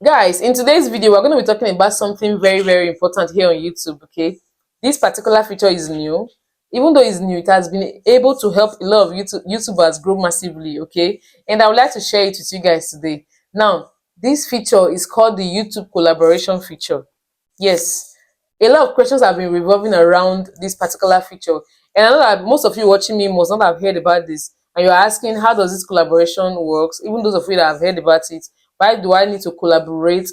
Guys, in today's video we're going to be talking about something very important here on YouTube. Okay, this particular feature is new. Even though it's new, it has been able to help a lot of YouTubers grow massively. Okay, and I would like to share it with you guys today. Now, this feature is called the YouTube collaboration feature. Yes, a lot of questions have been revolving around this particular feature, and I know that most of you watching me must not have heard about this, and you're asking, how does this collaboration works? Even those of you that have heard about it, why do I need to collaborate?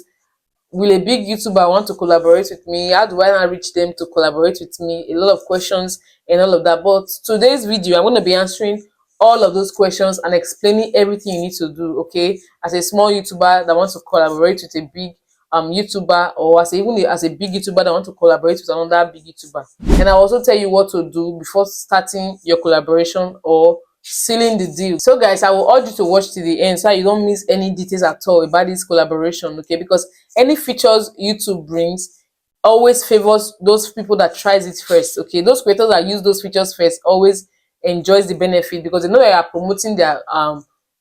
Will a big YouTuber want to collaborate with me? How do I now reach them to collaborate with me? A lot of questions and all of that. But today's video, I'm going to be answering all of those questions and explaining everything you need to do. Okay, as a small YouTuber that wants to collaborate with a big YouTuber, or as a big YouTuber that want to collaborate with another big YouTuber, and I'll also tell you what to do before starting your collaboration or sealing the deal. So guys, I will urge you to watch to the end so you don't miss any details at all about this collaboration. Okay, because any features YouTube brings always favors those people that tries it first. Okay, those creators that use those features first always enjoys the benefit because they know they are promoting their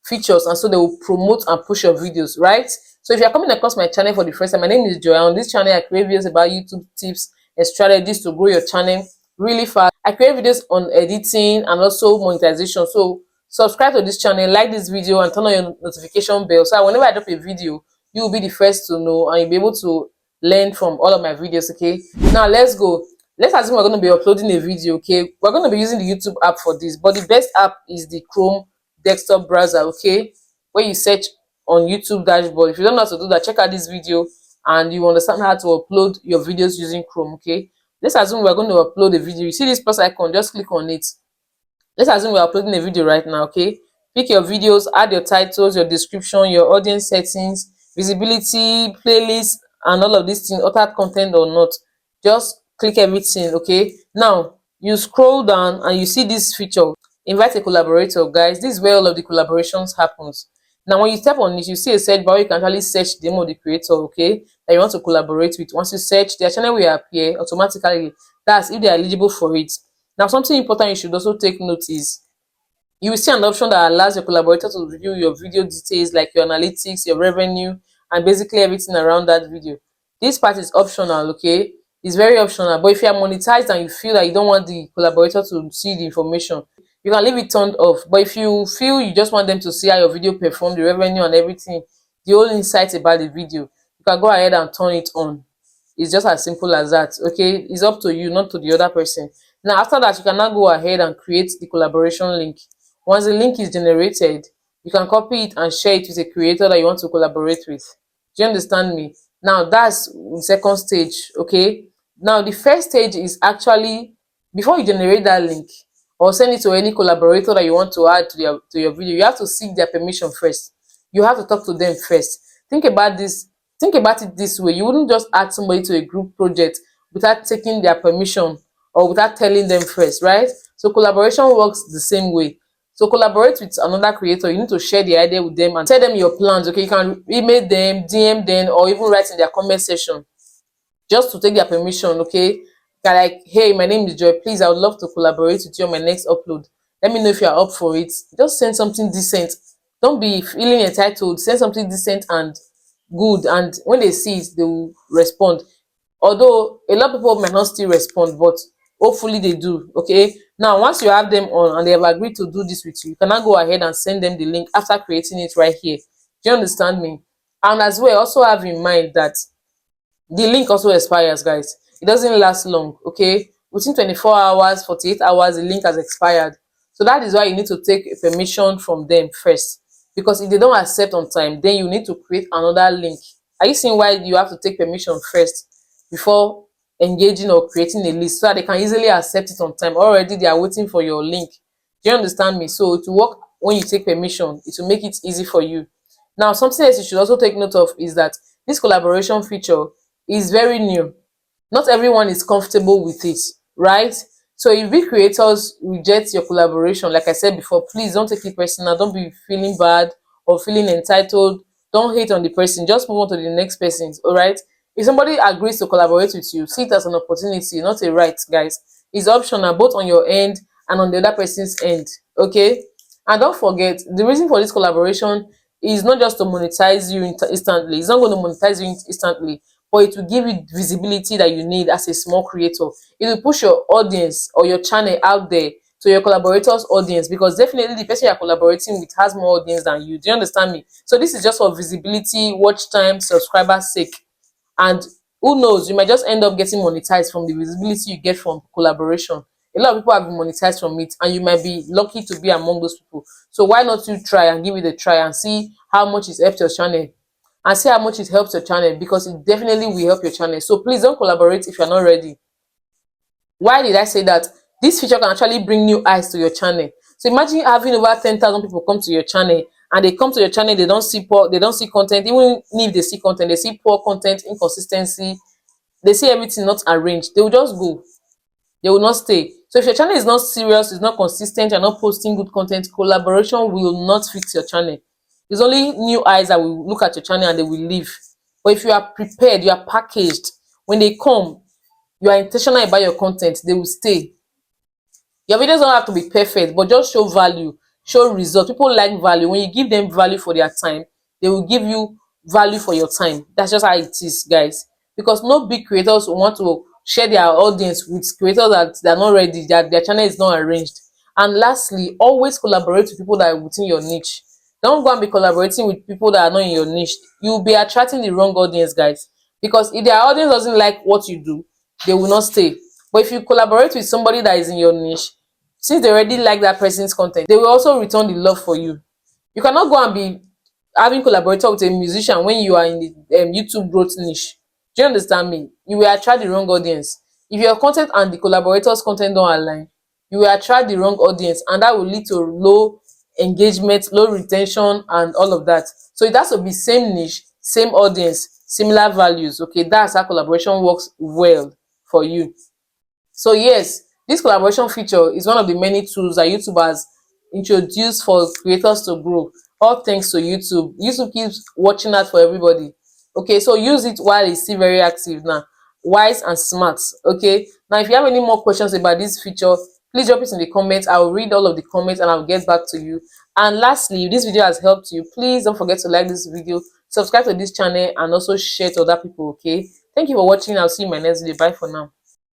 features, and so they will promote and push your videos, right? So if you're coming across my channel for the first time, my name is Joy. On this channel I create videos about YouTube tips and strategies to grow your channel really fast. I create videos on editing and also monetization. So subscribe to this channel, like this video, and turn on your notification bell so that whenever I drop a video, you will be the first to know and you'll be able to learn from all of my videos. Okay, now let's go. Let's assume we're going to be uploading a video. Okay, we're going to be using the YouTube app for this, but the best app is the Chrome desktop browser. Okay, where you search on YouTube dashboard. If you don't know how to do that, check out this video and you understand how to upload your videos using Chrome. Okay, let's assume we're going to upload a video. You see this plus icon, just click on it. Let's assume we're uploading a video right now. Okay, pick your videos, add your titles, your description, your audience settings, visibility, playlist, and all of these things, altered content or not. Just click everything. Okay, now you scroll down and you see this feature, invite a collaborator. Guys, this is where all of the collaborations happens. Now when you tap on it, you see a search bar. You can actually search the name of the creator, okay, that you want to collaborate with. Once you search, their channel will appear automatically. That's if they are eligible for it. Now something important you should also take note is you will see an option that allows your collaborator to review your video details like your analytics, your revenue, and basically everything around that video. This part is optional. Okay, it's very optional, but if you are monetized and you feel that you don't want the collaborator to see the information, you can leave it turned off. But if you feel you just want them to see how your video performed, the revenue and everything, the whole insight about the video, you can go ahead and turn it on. It's just as simple as that. Okay, it's up to you, not to the other person. Now after that, you can now go ahead and create the collaboration link. Once the link is generated, you can copy it and share it with a creator that you want to collaborate with. Do you understand me? Now that's the second stage. Okay, now the first stage is actually before you generate that link or send it to any collaborator that you want to add to your video, you have to seek their permission first. You have to talk to them first. Think about it this way: you wouldn't just add somebody to a group project without taking their permission or without telling them first, right? So collaboration works the same way. So collaborate with another creator, you need to share the idea with them and tell them your plans. Okay, you can email them, DM them, or even write in their comment section just to take their permission. Okay, you're like, hey, my name is Joy, please, I would love to collaborate with you on my next upload. Let me know if you're up for it. Just send something decent. Don't be feeling entitled. Send something decent and good, and when they see it, they will respond. Although a lot of people might not still respond, but hopefully they do. Okay, now once you have them on and they have agreed to do this with you, you can now go ahead and send them the link after creating it right here. Do you understand me? And as well, also have in mind that the link also expires, guys. It doesn't last long. Okay, within 24 hours, 48 hours, the link has expired. So that is why you need to take permission from them first, because if they don't accept on time, then you need to create another link. Are you seeing why you have to take permission first before engaging or creating a list, so that they can easily accept it on time? Already they are waiting for your link. Do you understand me? So to work when you take permission, it will make it easy for you. Now something else you should also take note of is that this collaboration feature is very new. Not everyone is comfortable with it, right? So if big creators reject your collaboration, like I said before, please don't take it personal. Don't be feeling bad or feeling entitled. Don't hate on the person. Just move on to the next person. All right, if somebody agrees to collaborate with you, see it as an opportunity, not a right, guys. It's optional both on your end and on the other person's end. Okay, and don't forget, the reason for this collaboration is not just to monetize you instantly. It's not going to monetize you instantly, but it will give you visibility that you need as a small creator. It will push your audience or your channel out there to your collaborators audience, because definitely the person you're collaborating with has more audience than you. Do you understand me? So this is just for visibility, watch time, subscribers sake. And who knows, you might just end up getting monetized from the visibility you get from collaboration. A lot of people have been monetized from it, and you might be lucky to be among those people. So why not you try and give it a try and see how much it helps your channel, and see how much it helps your channel, because it definitely will help your channel. So please don't collaborate if you're not ready. Why did I say that? This feature can actually bring new eyes to your channel. So imagine having over 10,000 people come to your channel, and they come to your channel, they don't see poor, they don't see content. Even if they see content, they see poor content, inconsistency, they see everything not arranged. They will just go. They will not stay. So if your channel is not serious, it's not consistent, you're not posting good content, collaboration will not fix your channel. It's only new eyes that will look at your channel and they will leave. But if you are prepared, you are packaged, when they come, you are intentional about your content, they will stay. Your videos don't have to be perfect, but just show value, show results. People like value. When you give them value for their time, they will give you value for your time. That's just how it is, guys. Because no big creators want to share their audience with creators that they're not ready, that their channel is not arranged. And lastly, always collaborate with people that are within your niche. Don't go and be collaborating with people that are not in your niche. You'll be attracting the wrong audience, guys. Because if their audience doesn't like what you do, they will not stay. But if you collaborate with somebody that is in your niche, since they already like that person's content, they will also return the love for you. You cannot go and be having collaborator with a musician when you are in the YouTube growth niche. Do you understand me? You will attract the wrong audience. If your content and the collaborator's content don't align, you will attract the wrong audience, and that will lead to low engagement, low retention, and all of that. So it has to be same niche, same audience, similar values. Okay, that's how collaboration works well for you. So yes, this collaboration feature is one of the many tools that YouTube has introduced for creators to grow. All thanks to YouTube. YouTube keeps watching out for everybody. Okay, so use it while it's still very active now. Wise and smart. Okay. Now, if you have any more questions about this feature, please drop it in the comments. I will read all of the comments and I'll get back to you. And lastly, if this video has helped you, please don't forget to like this video, subscribe to this channel, and also share to other people. Okay. Thank you for watching. I'll see you in my next video. Bye for now.